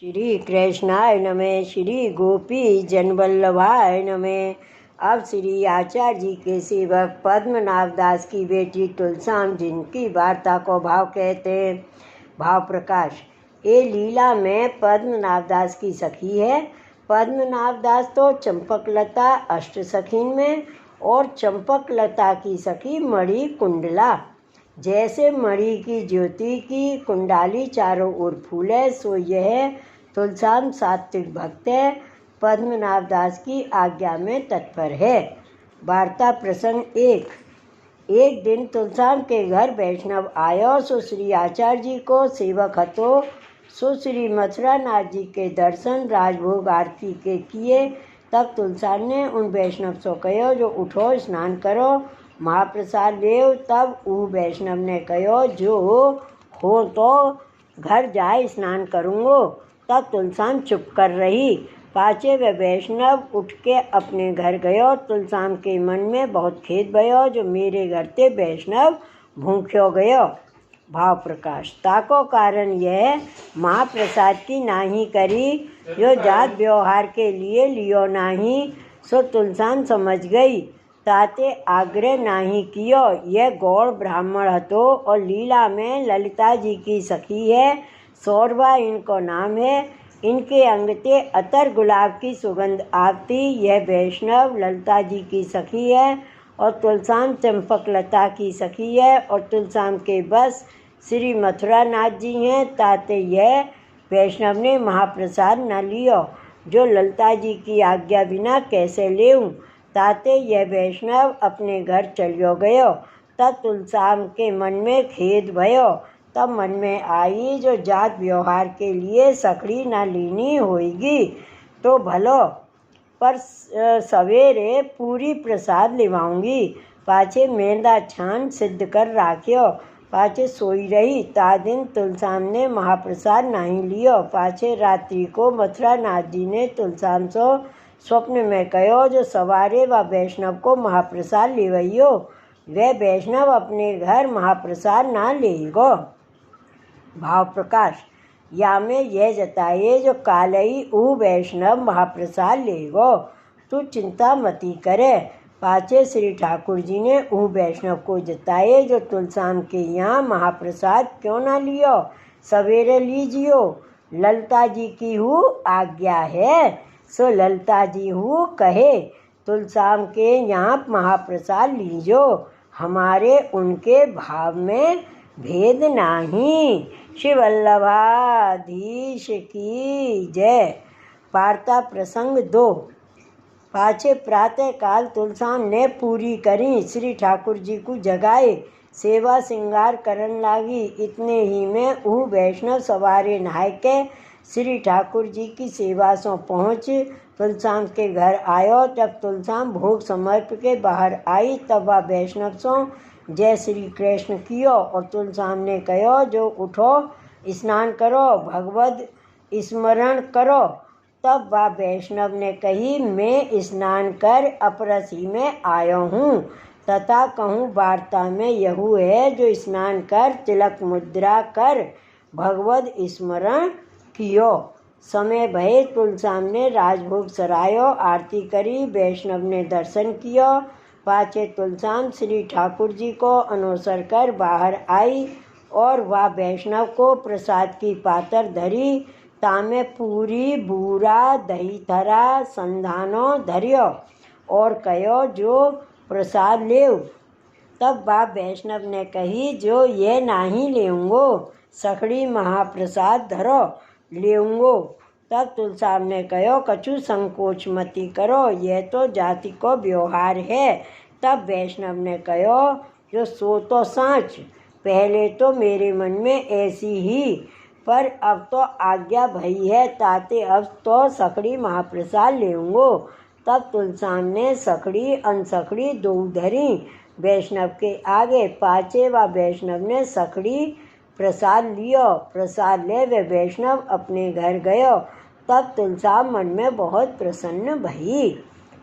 श्री कृष्णाय नमः। श्री गोपी जनवल्लभाय नमः। अब श्री आचार्य जी के सेवक पद्मनाभ दास की बेटी तुलसाम जिनकी वार्ता को भाव कहते हैं। भाव प्रकाश। ये लीला में पद्मनाभ दास की सखी है। पद्मनाभ दास तो चंपकलता अष्ट सखीन में और चंपकलता की सखी मणि कुंडला। जैसे मणि की ज्योति की कुंडाली चारों ओर फूले, सो यह तुलसाम सात्विक भक्त है, पद्मनाभ दास की आज्ञा में तत्पर है। वार्ता प्रसंग एक दिन तुलसाम के घर वैष्णव आयो, सो श्री आचार्य जी को सेवक हतो, सो श्री मथुरा नाथ जी के दर्शन राजभोग आरती के किए। तब तुलसाम ने उन वैष्णव सो कहो, जो उठो स्नान करो महाप्रसाद लेव। तब ऊ वैष्णव ने कहो, जो हो तो घर जाए स्नान करूँगो। तब तुलसाम चुप कर रही। पाछे वे वैष्णव उठ के अपने घर गयो। तुलसाम के मन में बहुत खेद भयो, जो मेरे घर ते वैष्णव भूख्यो गयो। भाव प्रकाश। ताको कारण यह महाप्रसाद की नाही करी, जो जात व्यवहार के लिए लियो नाही। सो तुलसाम समझ गई, ताते आग्रह नहीं कियो। यह गौड़ ब्राह्मण हतो और लीला में ललिता जी की सखी है। सौरभा इनको नाम है। इनके अंग ते अतर गुलाब की सुगंध आती। यह वैष्णव ललिता जी की सखी है और तुलसाम चंपकलता की सखी है। और तुलसाम के बस श्री मथुरा नाथ जी हैं, ताते यह वैष्णव ने महाप्रसाद न लियो, जो ललिता जी की आज्ञा बिना कैसे लेऊं। ताते यह वैष्णव अपने घर चलियो गयो। तब तुलसाम के मन में खेद भयो। तब मन में आई, जो जात व्यवहार के लिए सकड़ी न लीनी होगी तो भलो, पर सवेरे पूरी प्रसाद लिवाऊंगी। पाछे मेंदा छान सिद्ध कर राख्यो। पाछे सोई रही। ता दिन तुलसाम ने महाप्रसाद नहीं लियो। पाछे रात्रि को मथुरा नाथ जी ने तुलसाम सो स्वप्न में कहो, जो सवारे व वैष्णव को महाप्रसाद लेवैयो। वह वैष्णव अपने घर महाप्रसाद ना लेगो। भाव प्रकाश। या में यह जताए, जो कालई ऊ वैष्णव महाप्रसाद लेगो, तू चिंता मती करे। पाछे श्री ठाकुर जी ने ऊ वैष्णव को जताए, जो तुलसाम के यहाँ महाप्रसाद क्यों ना लियो, सवेरे लीजियो। ललिता जी की हु आज्ञा है। सो ललिता जी हु कहे, तुलसाम के यहाँ महाप्रसाद लीजो, हमारे उनके भाव में भेद नहीं। श्री वल्लभाधीश की जय। वार्ता प्रसंग 2। पाछे प्रातः काल तुलसाम ने पूरी करी। श्री ठाकुर जी को जगाए, सेवा श्रृंगार करन लागी। इतने ही में ऊ वैष्णव सवारे नहाय के श्री ठाकुर जी की सेवा सो पहुँच तुलसाम के घर आयो। जब तुलसाम भोग समर्प के बाहर आई, तब वह वैष्णव सो जय श्री कृष्ण कियो। और तुलसाम ने कहो, जो उठो स्नान करो भगवद स्मरण करो। तब वह वैष्णव ने कही, मैं स्नान कर अपरसी में आयो हूँ, तथा कहूँ वार्ता में यहू है, जो स्नान कर तिलक मुद्रा कर भगवद स्मरण कियो। समय भये तुलसाम ने राजभोग सरायो, आरती करी, वैष्णव ने दर्शन कियो। पाछे तुलसाम श्री ठाकुर जी को अनुसर कर बाहर आई और वह वैष्णव को प्रसाद की पातर धरी। तामे पूरी बूरा दही थरा संधानो धरियो और कहो, जो प्रसाद लेव। तब वह वैष्णव ने कही, जो ये नहीं लेऊंगो, सकड़ी महाप्रसाद धरो लेऊंगो। तब तुलसाम ने कहो, कछु संकोच मती करो, यह तो जाति को व्यवहार है। तब वैष्णव ने कहो, जो सो तो सांच, पहले तो मेरे मन में ऐसी ही, पर अब तो आज्ञा भई है, ताते अब तो सकड़ी महाप्रसाद लेऊंगो। तब तुलसाम ने सकड़ी अनसकड़ी दो धरी वैष्णव के आगे। पाछे व वैष्णव ने सकड़ी प्रसाद लियो। प्रसाद ले वे वैष्णव अपने घर गयो। तब तुलसाम मन में बहुत प्रसन्न भई।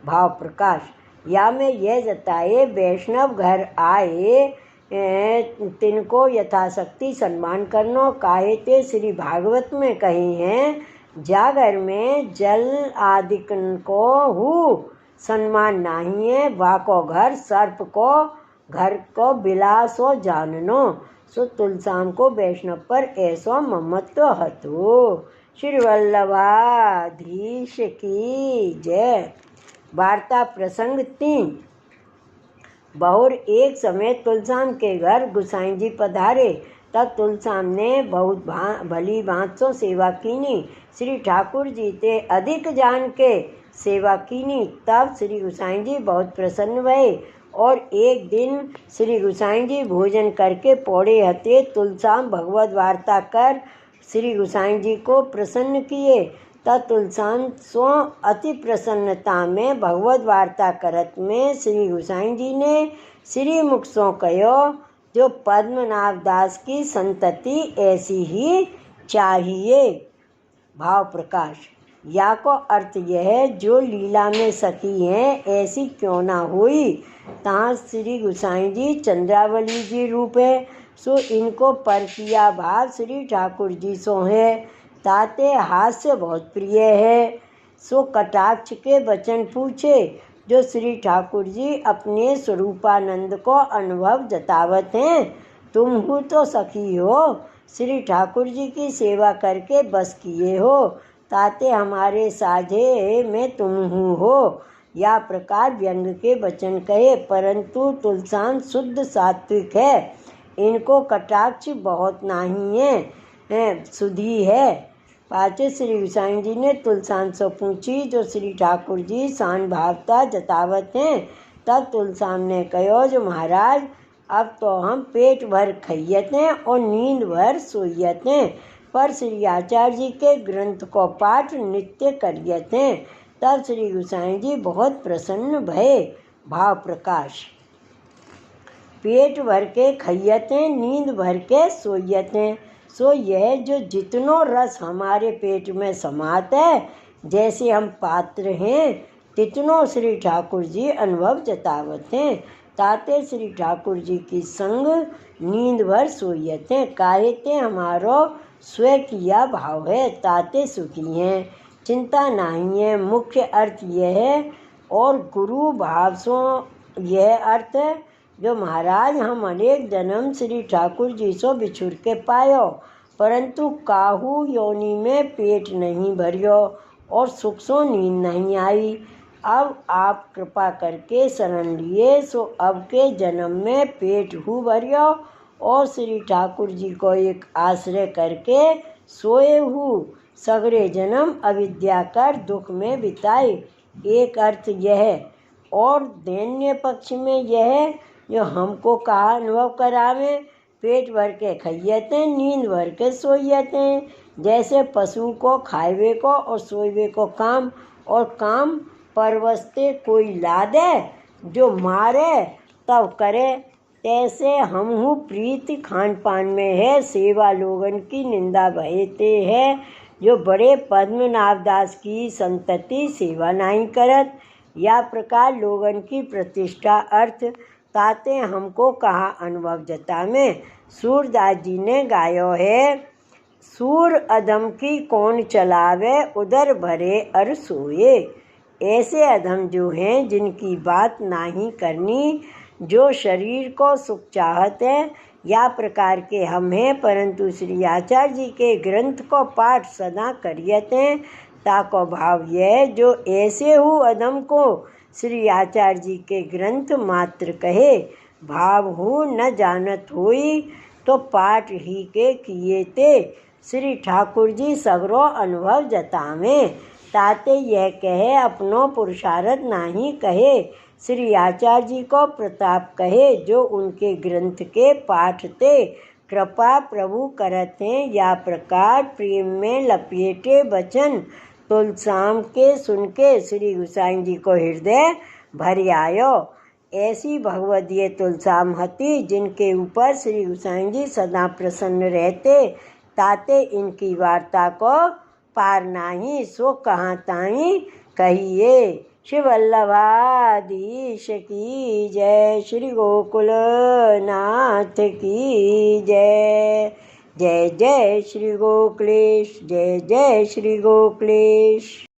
भाव प्रकाश। या में यह जताए, वैष्णव घर आए तिनको यथाशक्ति सम्मान करनो। काहे ते श्री भागवत में कहे हैं, जागर में जल आदिकन को हु सम्मान नहीं है, वाको घर सर्प को घर को बिलासो जाननो, सो तुलसाम को वैष्णव पर ऐसो ममत्व हतो। श्री वल्लभाधीश की जय। वार्ता प्रसंग 3। बहुर एक समय तुलसाम के घर गुसाई जी पधारे। तब तुलसाम ने बहुत भली भांत सो सेवा कीनी। श्री ठाकुर जी ते अधिक जान के सेवा कीनी। तब श्री गुसाई जी बहुत प्रसन्न भये और एक दिन श्री गुसाई जी भोजन करके पौड़े हते तुलसाम भगवत वार्ता कर श्री गुसाई जी को प्रसन्न किए। तब तुलसाम सो अति प्रसन्नता में भगवत वार्ता करत में श्री गुसाई जी ने श्री मुख सो कहो, जो पद्मनाभ दास की संतति ऐसी ही चाहिए। भाव प्रकाश। या को अर्थ यह, जो लीला में सखी हैं ऐसी क्यों ना हुई। तहाँ श्री गुसाई जी चंद्रावली जी रूप है, सो इनको पर किया भाव श्री ठाकुर जी सो है। ताते हास्य बहुत प्रिय है, सो कटाक्ष के वचन पूछे, जो श्री ठाकुर जी अपने स्वरूपानंद को अनुभव जतावत हैं। तुम हो तो सखी हो, श्री ठाकुर जी की सेवा करके बस किए हो, ताते हमारे साझे में तुम हो। या प्रकार व्यंग के वचन कहे, परंतु तुलसाम शुद्ध सात्विक है, इनको कटाक्ष बहुत नहीं है, सुधी है। पाचे श्री गुसाई जी ने तुलसाम से पूछी, जो श्री ठाकुर जी शान भावता जतावत हैं। तब तुलसाम ने कहो, जो महाराज अब तो हम पेट भर खइयत हैं और नींद भर सोइयत हैं, पर श्री आचार्य जी के ग्रंथ को पाठ नित्य करियत हैं। तब श्री गुसाई जी बहुत प्रसन्न भये। भाव प्रकाश। पेट भर के खइयत हैं, नींद भर के सोइयत हैं, सो यह जो जितनो रस हमारे पेट में समात है, जैसे हम पात्र हैं, तितनो श्री ठाकुर जी अनुभव जतावत हैं। ताते श्री ठाकुर जी की संग नींद भर सोइयत हैं, काहेते हमारो स्वयं किया भाव है, ताते सुखी हैं, चिंता नहीं है। मुख्य अर्थ यह है और गुरु भाव सो यह अर्थ है, जो महाराज हम अनेक जन्म श्री ठाकुर जी सो बिछुड़ के पायो, परंतु काहू योनि में पेट नहीं भरियो और सुख सो नींद नहीं आई। अब आप कृपा करके शरण लिए, सो अब के जन्म में पेट हु भरियो और श्री ठाकुर जी को एक आश्रय करके सोए हु, सगरे जन्म अविद्या कर दुख में बिताए। एक अर्थ यह और दैन्य पक्ष में यह, जो हमको कहा अनुभव करावे, पेट भर के खइयते नींद भर के सोइयते, जैसे पशु को खाइवे को और सोइवे को काम, और काम परवस्ते कोई लादे, जो मारे तब करे, तैसे हम हूँ प्रीति खान पान में है, सेवा लोगन की निंदा भयते है, जो बड़े पद्मनाभ दास की संतति सेवा नहीं करत। या प्रकार लोगन की प्रतिष्ठा अर्थ, ताते हमको कहा अनुभव जता में सूरदास जी ने गायो है, सूर अधम की कौन चलावे, उदर भरे अर सोए। ऐसे अधम जो हैं, जिनकी बात नहीं करनी, जो शरीर को सुख चाहत है, या प्रकार के हम हैं, परंतु श्री आचार्य जी के ग्रंथ को पाठ सदा करियत हैं। ताको भाव यह, जो ऐसे हु अधम को श्री आचार्य जी के ग्रंथ मात्र कहे, भाव हूँ न जानत होई, तो पाठ ही के किए ते श्री ठाकुर जी सगरो अनुभव जतावें। ताते यह कहे अपनो पुरुषार्थ नहीं कहे, श्री आचार्य जी को प्रताप कहे, जो उनके ग्रंथ के पाठ ते कृपा प्रभु करत हैं। या प्रकार प्रेम में लपेटे वचन तुलसाम के सुन के श्री गुसाई जी को हृदय भर आयो। ऐसी भगवदीय तुलसाम हती, जिनके ऊपर श्री गुसाई जी सदा प्रसन्न रहते, ताते इनकी वार्ता को पार नाही, सो कहाँ ताई कहिए। श्री वल्लभाधीश की जय, श्री गोकुल नाथ की जय। जय जय श्री गोकुलेश, जय जय श्री गोकुलेश।